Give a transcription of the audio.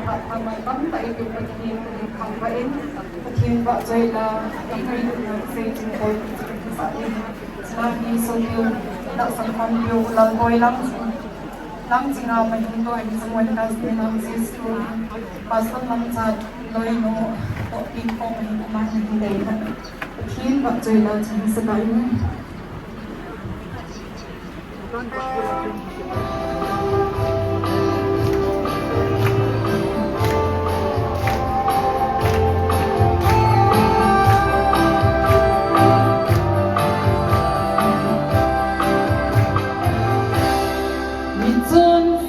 mặt mà mày bấm tay được một thiên không vậy một thiên vợ chơi là những người được xây dựng tôi phải là đi sâu yêu đạo sản phẩm yêu là tôi lắm lắm chỉ nào mình cũng tôi những người ta sẽ làm gì rồi và sau lắm chặt đôi nó có tin không mình mà mình để là thiên vợ chơi là chính sự đấy It's